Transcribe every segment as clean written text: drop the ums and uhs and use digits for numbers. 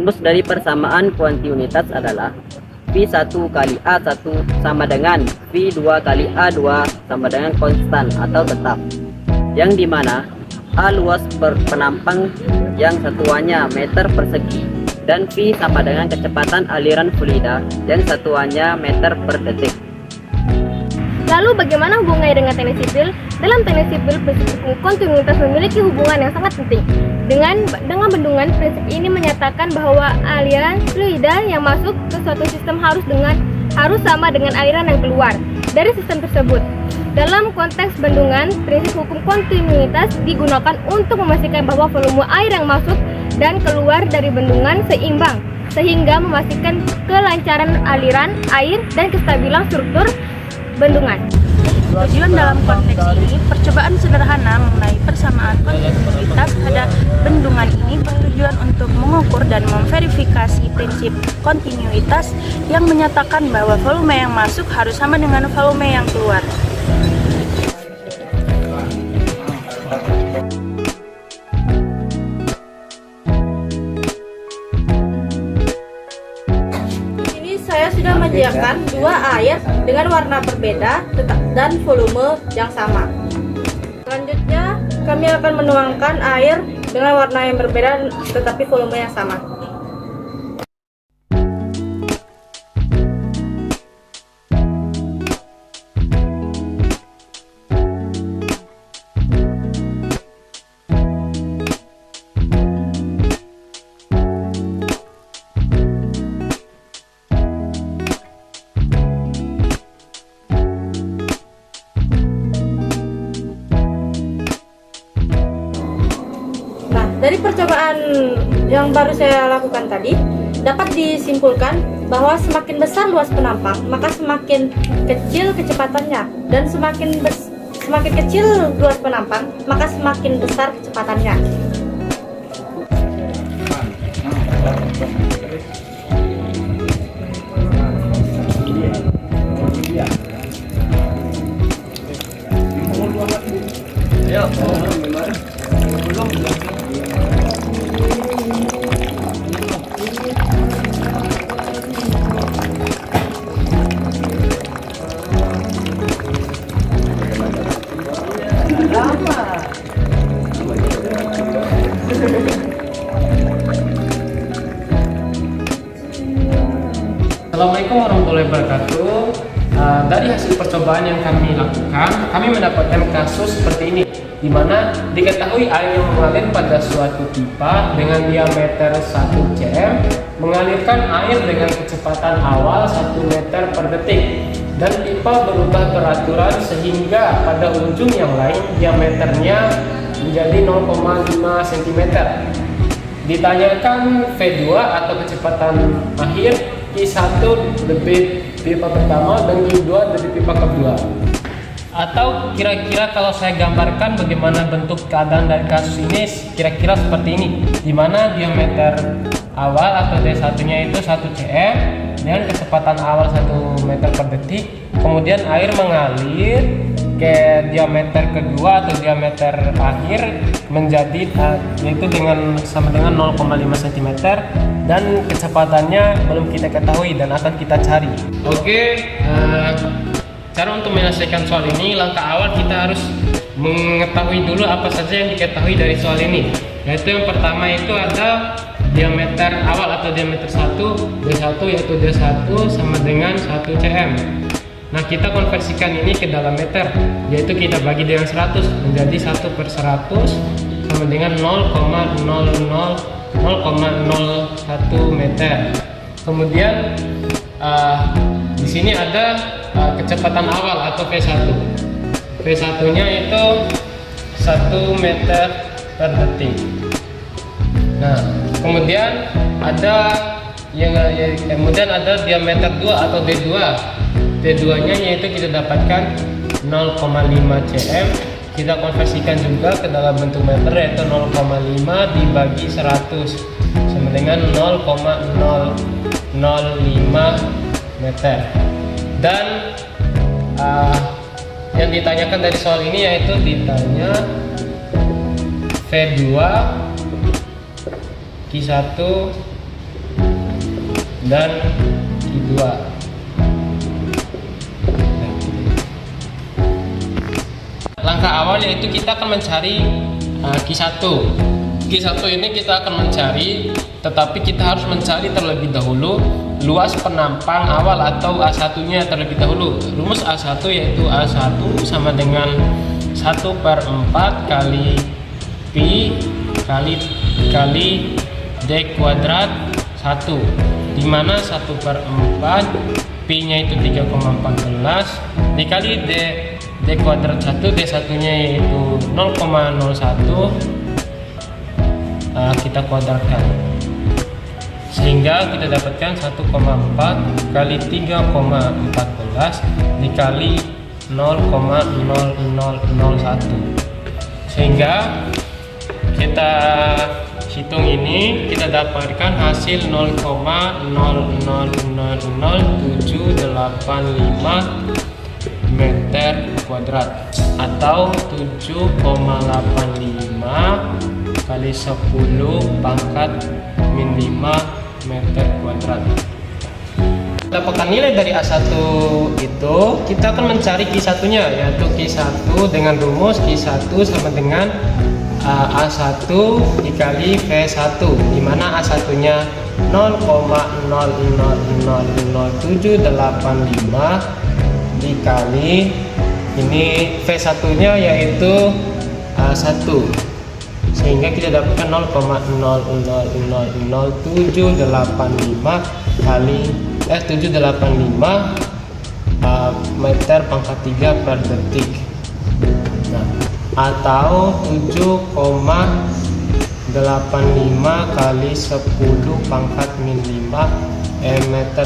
Rumus dari persamaan kuantitas adalah V1 kali A1 sama dengan V2 kali A2 sama dengan konstan atau tetap, yang dimana A luas per penampang yang satuannya meter persegi dan V sama dengan kecepatan aliran fluida yang satuannya meter per detik. Lalu bagaimana hubungannya dengan teknik sipil? Dalam teknik sipil, prinsip hukum kontinuitas memiliki hubungan yang sangat penting. Dengan bendungan, prinsip ini menyatakan bahwa aliran fluida yang masuk ke suatu sistem harus sama dengan aliran yang keluar dari sistem tersebut. Dalam konteks bendungan, prinsip hukum kontinuitas digunakan untuk memastikan bahwa volume air yang masuk dan keluar dari bendungan seimbang, sehingga memastikan kelancaran aliran air dan kestabilan struktur bendungan. Tujuan dalam konteks ini, percobaan sederhana mengenai persamaan kontinuitas pada bendungan ini bertujuan untuk mengukur dan memverifikasi prinsip kontinuitas yang menyatakan bahwa volume yang masuk harus sama dengan volume yang keluar. Saya sudah menyediakan dua air dengan warna berbeda dan volume yang sama. Selanjutnya, kami akan menuangkan air dengan warna yang berbeda tetapi volume yang sama. Dari percobaan yang baru saya lakukan tadi, dapat disimpulkan bahwa semakin besar luas penampang, maka semakin kecil kecepatannya, dan semakin kecil luas penampang, maka semakin besar kecepatannya. Assalamualaikum warahmatullahi wabarakatuh. Dari hasil percobaan yang kami lakukan, kami mendapatkan kasus seperti ini, di mana diketahui air yang mengalir pada suatu pipa dengan diameter 1 cm mengalirkan air dengan kecepatan awal 1 meter per detik, dan pipa berubah peraturan sehingga pada ujung yang lain diameternya menjadi 0,5 cm. Ditanyakan V2 atau kecepatan akhir Q1 dari pipa pertama dan Q2 dari pipa kedua. Atau kira-kira kalau saya gambarkan bagaimana bentuk keadaan dari kasus ini, kira-kira seperti ini, di mana diameter awal atau D1-nya itu 1 cm dengan kecepatan awal 1 meter per detik. Kemudian air mengalir ke diameter kedua atau diameter akhir menjadi yaitu sama dengan 0,5 cm, dan kecepatannya belum kita ketahui dan akan kita cari. Cara untuk menyelesaikan soal ini, langkah awal kita harus mengetahui dulu apa saja yang diketahui dari soal ini. Yaitu yang pertama itu ada diameter awal atau diameter 1 D1, yaitu D1 sama dengan 1 cm. Nah, kita konversikan ini ke dalam meter, yaitu kita bagi dengan 100 menjadi 1/100 sama dengan 0,01 meter. Kemudian di sini ada kecepatan awal atau V1. V1-nya itu 1 meter per detik. Nah, kemudian ada diameter 2 atau D2. D2-nya yaitu kita dapatkan 0,5 cm. Kita konversikan juga ke dalam bentuk meter, yaitu 0,5 dibagi 100 sama dengan 0,005 meter. Dan yang ditanyakan dari soal ini yaitu ditanya V2 Q1 dan Q2. Langkah awal yaitu kita akan mencari Q1. Q1 ini kita akan mencari, tetapi kita harus mencari terlebih dahulu luas penampang awal atau A1 nya terlebih dahulu. Rumus A1 yaitu A1 sama dengan 1/4 kali Pi kali D kuadrat 1, dimana 1/4 Pi nya itu 3,14 dikali D kuadrat 1, D1 nya yaitu 0,01, kita kuadratkan sehingga kita dapatkan 1,4 kali 3,14 dikali 0,0001, sehingga kita hitung ini kita dapatkan hasil 0,000785 meter kuadrat atau 7,85 kali 10 pangkat min 5 meter kuadrat. Dapatkan nilai dari A1 itu, kita akan mencari Q1 nya, yaitu Q1 dengan rumus Q1 sama dengan A1 dikali V1, dimana A1 nya 0,000785 dikali ini V1 nya yaitu 1, sehingga kita dapatkan 0,000785 kali 785 meter pangkat 3 per detik. Nah, atau 7,85 kali 10 pangkat min 5 meter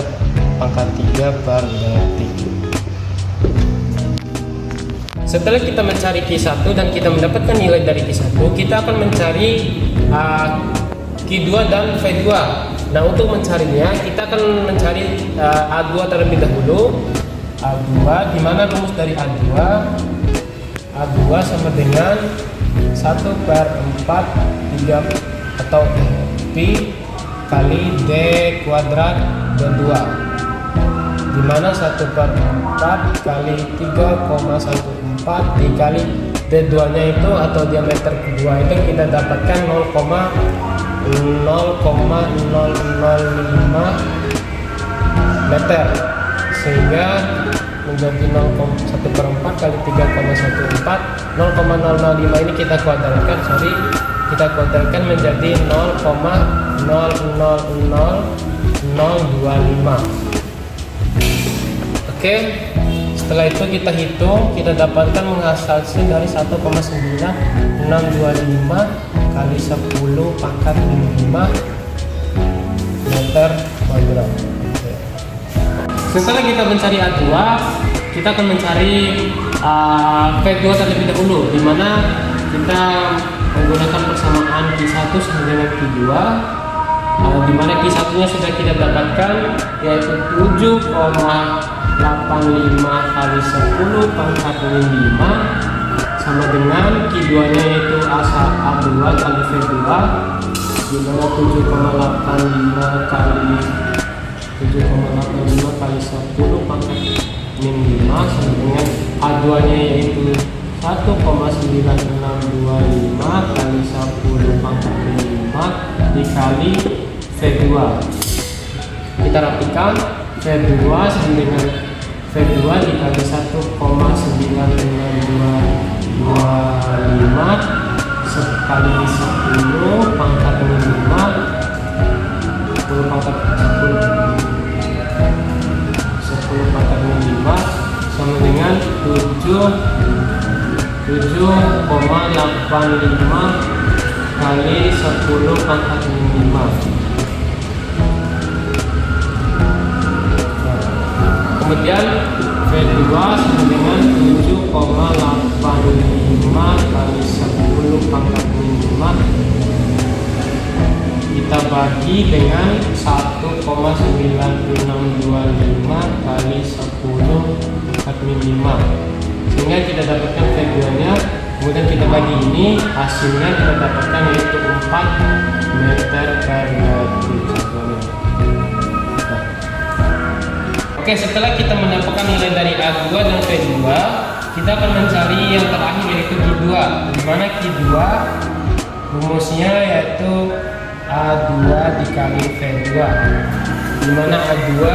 pangkat 3 per detik. Setelah kita mencari Q1 dan kita mendapatkan nilai dari Q1, kita akan mencari Q2 dan V2. Nah, untuk mencarinya kita akan mencari A2 terlebih dahulu. A2, di mana rumus dari A2? A2 sama dengan 1/4 3 atau Pi kali D kuadrat D2, di mana 1/4 kali 3,14 dikali D2 nya itu atau diameter kedua itu kita dapatkan 0,0005 meter, sehingga menjadi 1/4 kali 3,14 0,005 ini kita kuadratkan menjadi 0,000025. Oke, setelah itu kita hitung, kita dapatkan menghasilkan dari 1,9625 kali 10 pangkat 5 meter kuadrat. Setelah kita mencari A2, kita akan mencari V2 terlebih dahulu, di mana kita menggunakan persamaan Q1 sama dengan Q2, di mana Q1 nya sudah kita dapatkan yaitu 7,85 kali 10 pangkat min 5 sama dengan Q2 nya yaitu A2 kali V2, di mana 7,85 kali 10 pangkat min 5 sama dengan A2 nya yaitu 1,9625 kali 10 pangkat min 5 dikali V2. Kita rapikan, V2 sama dengan V2 dikali 1,9625 sekali 10 pangkat min 5 10 pangkat min 5 sama dengan 7,85 kali 10 pangkat min 5. Kemudian V2 sama dengan 7,85 kali 10 pangkat min 5 kita bagi dengan 1,9625 kali 10 pangkat min 5, sehingga kita dapatkan V2 nya. Kemudian kita bagi ini, hasilnya kita dapatkan yaitu 4 meter per detik. Nah, Oke, setelah kita mendapatkan nilai dari A2 dan V2, kita akan mencari yang terakhir yaitu Q2, di mana Q2 rumusnya yaitu A2 dikali V2, di mana A2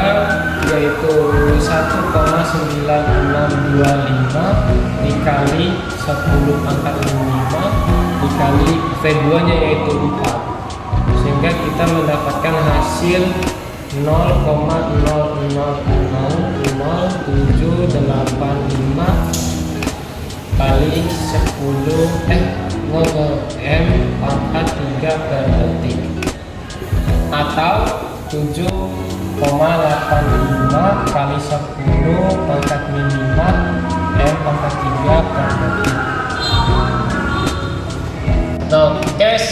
yaitu 1,9625 dikali 10 pangkat 5 dikali V2 nya yaitu 4, sehingga kita mendapatkan hasil 0,000785 kali 10 M pangkat 3 per detik, atau 7,85 kali 10 pangkat 5 M pangkat 3 per detik. Nah, guys,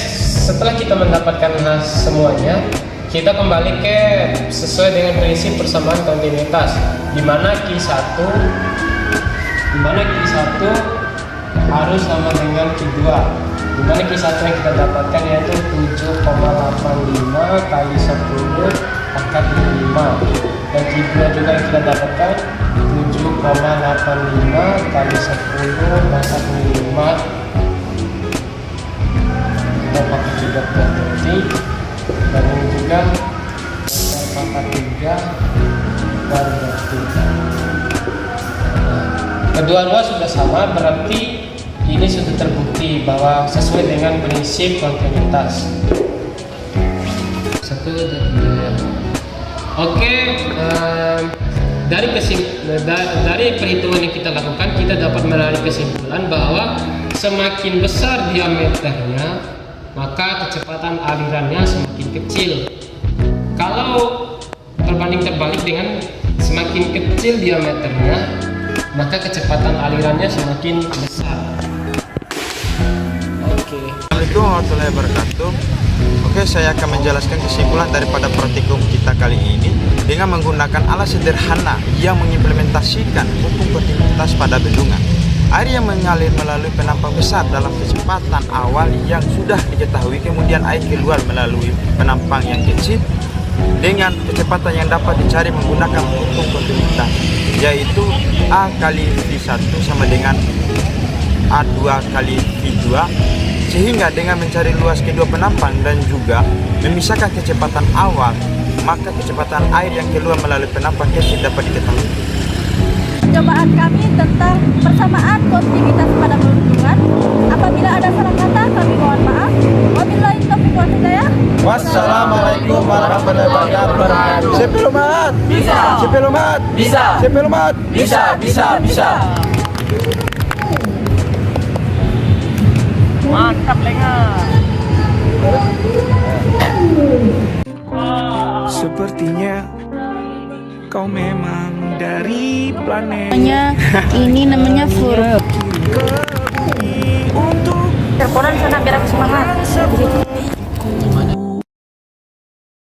setelah kita mendapatkan semuanya, kita kembali ke sesuai dengan prinsip persamaan kontinuitas, di mana Q1 harus sama dengan Q2, di mana Q1 yang kita dapatkan yaitu 7,85 kali 10 pangkat 5, dan Q2 juga yang kita dapatkan 7,85 kali 10 pangkat 5 pangkat 3 per detik, dan ini juga pangkat 3 per detik. Kedua-dua sudah sama, berarti ini sudah terbukti bahwa sesuai dengan prinsip kontinuitas. Oke, dari perhitungan yang kita lakukan, kita dapat menarik kesimpulan bahwa semakin besar diameternya, maka kecepatan alirannya semakin kecil. Kalau berbanding terbalik dengan semakin kecil diameternya, maka kecepatan alirannya semakin besar. Assalamualaikum warahmatullahi wabarakatuh. Oke, saya akan menjelaskan kesimpulan daripada praktikum kita kali ini dengan menggunakan alat sederhana yang mengimplementasikan hukum kontinuitas pada bendungan. Air yang mengalir melalui penampang besar dalam kecepatan awal yang sudah diketahui, kemudian air keluar melalui penampang yang kecil dengan kecepatan yang dapat dicari menggunakan hukum kontinuitas, yaitu A kali V1 sama dengan A2 kali V2, sehingga dengan mencari luas kedua penampang dan juga memisahkan kecepatan awal, maka kecepatan air yang keluar melalui penampang kecil dapat diketahui. Percobaan kami tentang persamaan kontinuitas pada bendungan. Apabila ada salah kata, kami mohon maaf. Wabillahi taufiq wal hidayah. Wassalamualaikum warahmatullahi wabarakatuh. Sepelumat bisa, sepelumat bisa, sepelumat bisa. Mantap, lengan. Sepertinya kau memang dari planet. Ini namanya fur. Untuk Teleponan sana biar aku semangat.